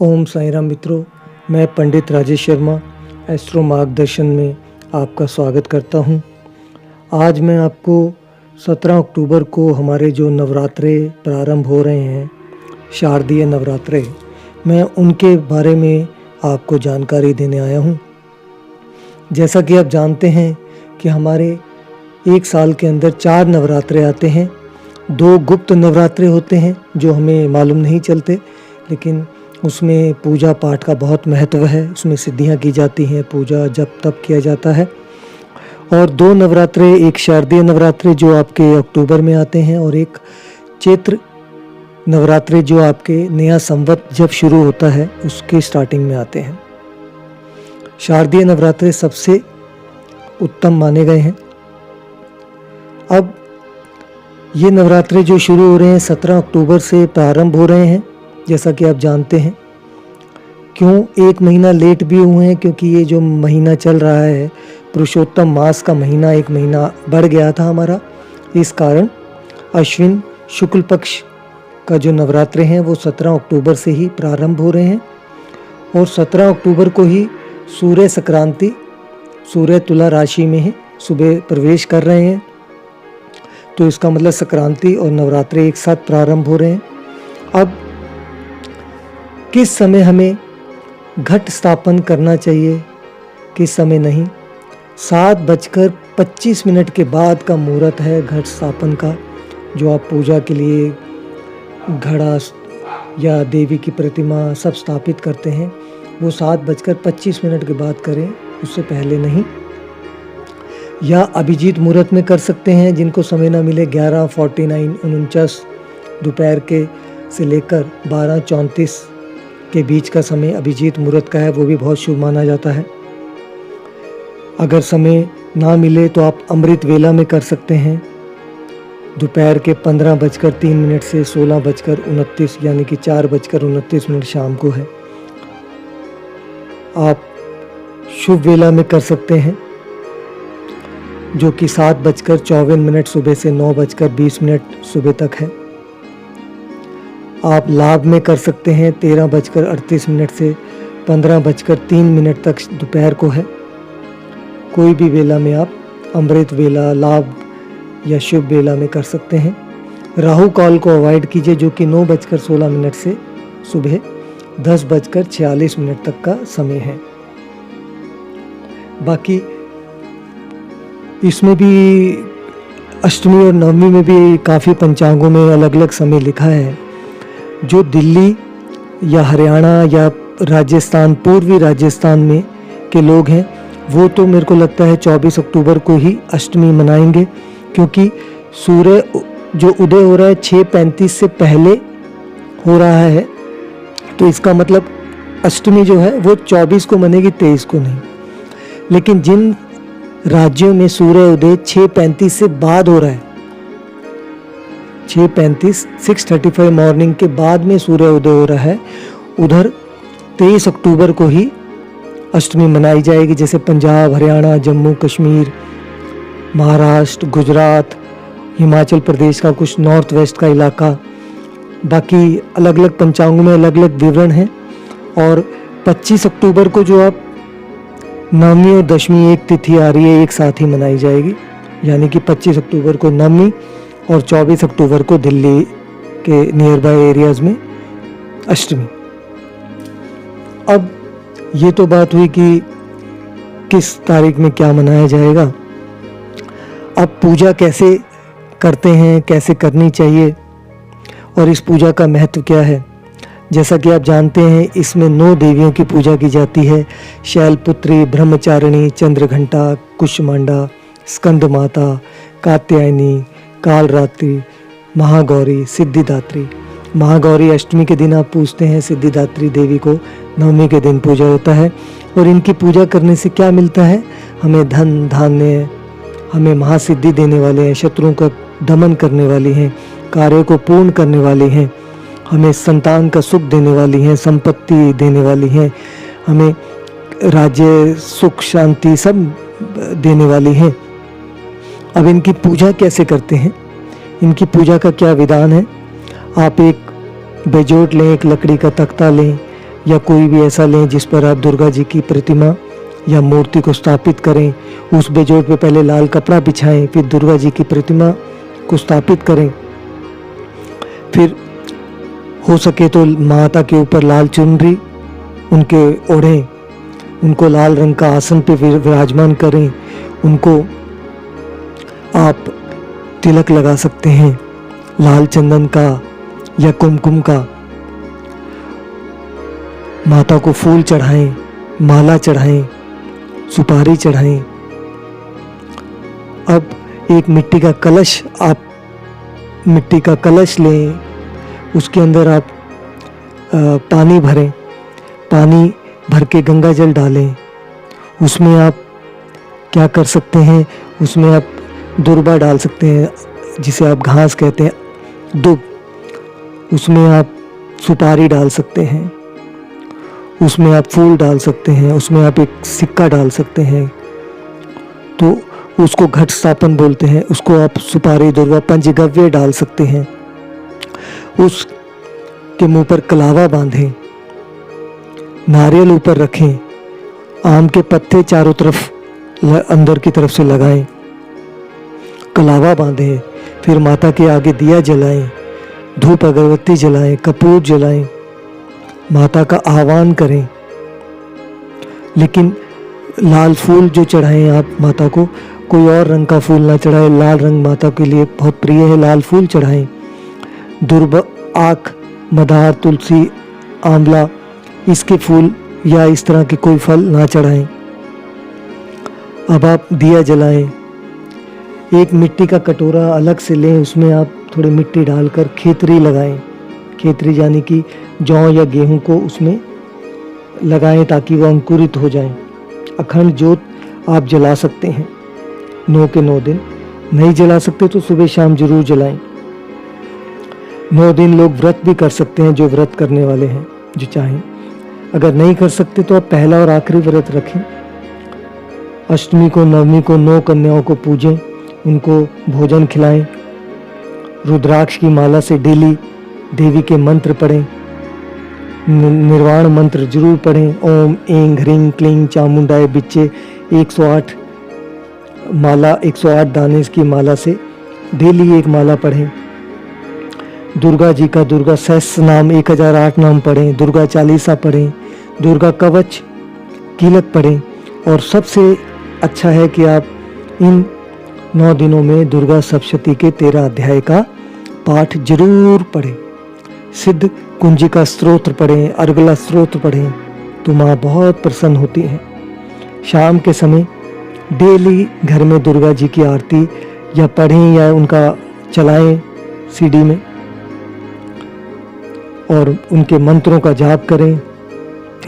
ओम साई राम मित्रों, मैं पंडित राजेश शर्मा एस्ट्रो मार्गदर्शन में आपका स्वागत करता हूं। आज मैं आपको 17 अक्टूबर को हमारे जो नवरात्रे प्रारंभ हो रहे हैं, शारदीय नवरात्रे, मैं उनके बारे में आपको जानकारी देने आया हूं। जैसा कि आप जानते हैं कि हमारे एक साल के अंदर 4 नवरात्रे आते हैं। 2 गुप्त नवरात्रे होते हैं जो हमें मालूम नहीं चलते, लेकिन उसमें पूजा पाठ का बहुत महत्व है। उसमें सिद्धियां की जाती हैं, पूजा जप तप किया जाता है। और 2 नवरात्रे, एक शारदीय नवरात्रे जो आपके अक्टूबर में आते हैं और एक चैत्र नवरात्रे जो आपके नया संवत जब शुरू होता है उसके स्टार्टिंग में आते हैं। शारदीय नवरात्रे सबसे उत्तम माने गए हैं। अब ये नवरात्रे जो शुरू हो रहे हैं 17 अक्टूबर से प्रारंभ हो रहे हैं, जैसा कि आप जानते हैं। क्यों 1 महीना लेट भी हुए हैं? क्योंकि ये जो महीना चल रहा है पुरुषोत्तम मास का महीना 1 महीना बढ़ गया था हमारा। इस कारण अश्विन शुक्ल पक्ष का जो नवरात्रे हैं वो 17 अक्टूबर से ही प्रारंभ हो रहे हैं और 17 अक्टूबर को ही सूर्य संक्रांति, सूर्य तुला राशि में ही सुबह प्रवेश कर रहे हैं। तो इसका मतलब संक्रांति और नवरात्रे एक साथ प्रारंभ हो रहे हैं। अब किस समय हमें घट स्थापन करना चाहिए, किस समय नहीं? 7:25 के बाद का मुहूर्त है घट स्थापन का। जो आप पूजा के लिए घड़ा या देवी की प्रतिमा सब स्थापित करते हैं वो 7:25 के बाद करें, उससे पहले नहीं। या अभिजीत मुहूर्त में कर सकते हैं, जिनको समय ना मिले 11:49 दोपहर के से लेकर 12:34 के बीच का समय अभिजीत मुहूर्त का है, वो भी बहुत शुभ माना जाता है। अगर समय ना मिले तो आप अमृत वेला में कर सकते हैं, दोपहर के 15:03 से 16:29 यानी कि 4:29 शाम को है। आप शुभ वेला में कर सकते हैं जो कि 7:54 सुबह से 9:20 सुबह तक है। आप लाभ में कर सकते हैं 13:38 से 15:03 तक दोपहर को है। कोई भी वेला में आप अमृत वेला, लाभ या शुभ वेला में कर सकते हैं। राहु काल को अवॉइड कीजिए जो कि 9:16 से सुबह 10:46 तक का समय है। बाकी इसमें भी अष्टमी और नवमी में भी काफ़ी पंचांगों में अलग अलग समय लिखा है। जो दिल्ली या हरियाणा या राजस्थान, पूर्वी राजस्थान में के लोग हैं वो तो मेरे को लगता है 24 अक्टूबर को ही अष्टमी मनाएंगे, क्योंकि सूर्य जो उदय हो रहा है 6:35 से पहले हो रहा है। तो इसका मतलब अष्टमी जो है वो 24 को मनेगी, 23 को नहीं। लेकिन जिन राज्यों में सूर्य उदय 6:35 से बाद हो रहा है, 6:35 मॉर्निंग के बाद में सूर्य उदय हो रहा है, उधर 23 अक्टूबर को ही अष्टमी मनाई जाएगी। जैसे पंजाब, हरियाणा, जम्मू कश्मीर, महाराष्ट्र, गुजरात, हिमाचल प्रदेश का कुछ नॉर्थ वेस्ट का इलाका। बाकी अलग अलग पंचांगों में अलग अलग विवरण हैं। और 25 अक्टूबर को जो आप नवमी और दशमी एक तिथि आ रही है, एक साथ ही मनाई जाएगी। यानी कि 25 अक्टूबर को नवमी और 24 अक्टूबर को दिल्ली के नियर बाय एरियाज में अष्टमी। अब ये तो बात हुई कि किस तारीख में क्या मनाया जाएगा। अब पूजा कैसे करते हैं, कैसे करनी चाहिए और इस पूजा का महत्व क्या है। जैसा कि आप जानते हैं इसमें 9 देवियों की पूजा की जाती है। शैलपुत्री, ब्रह्मचारिणी, चंद्रघंटा, कुष्मांडा, स्कंद माता, कात्यायनी, कालरात्रि, महागौरी, सिद्धिदात्री। महागौरी अष्टमी के दिन आप पूजते हैं, सिद्धिदात्री देवी को नवमी के दिन पूजा होता है। और इनकी पूजा करने से क्या मिलता है? हमें धन धान्य, हमें महासिद्धि देने वाले हैं, शत्रुओं का दमन करने वाली हैं, कार्य को पूर्ण करने वाली हैं, हमें संतान का सुख देने वाली हैं, संपत्ति देने वाली हैं, हमें राज्य सुख शांति सब देने वाली हैं। अब इनकी पूजा कैसे करते हैं, इनकी पूजा का क्या विधान है? आप एक बेजोट लें, एक लकड़ी का तख्ता लें या कोई भी ऐसा लें जिस पर आप दुर्गा जी की प्रतिमा या मूर्ति को स्थापित करें। उस बेजोड़ पे पहले लाल कपड़ा बिछाएं, फिर दुर्गा जी की प्रतिमा को स्थापित करें। फिर हो सके तो माता के ऊपर लाल चुनरी उनके ओढ़ें, उनको लाल रंग का आसन पे विराजमान करें। उनको आप तिलक लगा सकते हैं लाल चंदन का या कुमकुम का। माता को फूल चढ़ाएं, माला चढ़ाएं, सुपारी चढ़ाएं। अब एक मिट्टी का कलश लें, उसके अंदर आप पानी भरें, पानी भर के गंगा जल डालें। उसमें आप क्या कर सकते हैं, उसमें आप दुर्बा डाल सकते हैं, जिसे आप घास कहते हैं, दुब। उसमें आप सुपारी डाल सकते हैं, उसमें आप फूल डाल सकते हैं, उसमें आप एक सिक्का डाल सकते हैं। तो उसको घट स्थापन बोलते हैं। उसको आप सुपारी, दुर्वा, पंचगव्य डाल सकते हैं। उसके मुंह पर कलावा बांधें, नारियल ऊपर रखें, आम के पत्ते चारों तरफ अंदर की तरफ से लगाएं, कलावा बांधें। फिर माता के आगे दिया जलाएं, धूप अगरबत्ती जलाएं, कपूर जलाएं, माता का आह्वान करें। लेकिन लाल फूल जो चढ़ाएं आप माता को, कोई और रंग का फूल ना चढ़ाएं। लाल रंग माता के लिए बहुत प्रिय है, लाल फूल चढ़ाएं। दुर्बा, आक, मदार, तुलसी, आंवला, इसके फूल या इस तरह के कोई फल ना चढ़ाएं। अब आप दिया जलाएं। एक मिट्टी का कटोरा अलग से लें, उसमें आप थोड़ी मिट्टी डालकर खेतरी लगाएं। खेतरी यानी कि जौ या गेहूं को उसमें लगाएं ताकि वह अंकुरित हो जाएं। अखंड ज्योत आप जला सकते हैं 9 के 9 दिन। नहीं जला सकते तो सुबह शाम जरूर जलाएं। 9 दिन लोग व्रत भी कर सकते हैं, जो व्रत करने वाले हैं, जो चाहें। अगर नहीं कर सकते तो आप पहला और आखिरी व्रत रखें। अष्टमी को, नवमी को 9 कन्याओं को पूजें, उनको भोजन खिलाएं। रुद्राक्ष की माला से डेली देवी के मंत्र पढ़ें, निर्वाण मंत्र जरूर पढ़ें। ओम ऐं ह्रीं क्लीं चामुंडाय बिच्चे 108 माला, 108 दाने की माला से डेली एक माला पढ़ें। दुर्गा जी का दुर्गा सहस्त्र नाम 1008 नाम पढ़ें, दुर्गा चालीसा पढ़ें, दुर्गा कवच कीलक पढ़ें। और सबसे अच्छा है कि आप इन 9 दिनों में दुर्गा सप्तशती के 13 अध्याय का पाठ जरूर पढ़ें। सिद्ध कुंजिका स्तोत्र पढ़ें, अर्गला स्तोत्र पढ़ें, तो माँ बहुत प्रसन्न होती हैं। शाम के समय डेली घर में दुर्गा जी की आरती या पढ़ें या उनका चलाएं सीडी में, और उनके मंत्रों का जाप करें।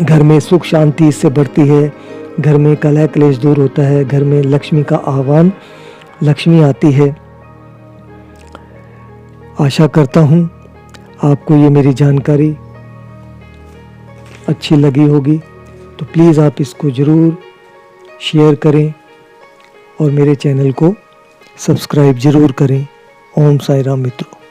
घर में सुख शांति इससे बढ़ती है, घर में कलह क्लेश दूर होता है, घर में लक्ष्मी का आह्वान, लक्ष्मी आती है। आशा करता हूँ आपको ये मेरी जानकारी अच्छी लगी होगी, तो प्लीज़ आप इसको ज़रूर शेयर करें और मेरे चैनल को सब्सक्राइब ज़रूर करें। ओम साई राम मित्रों।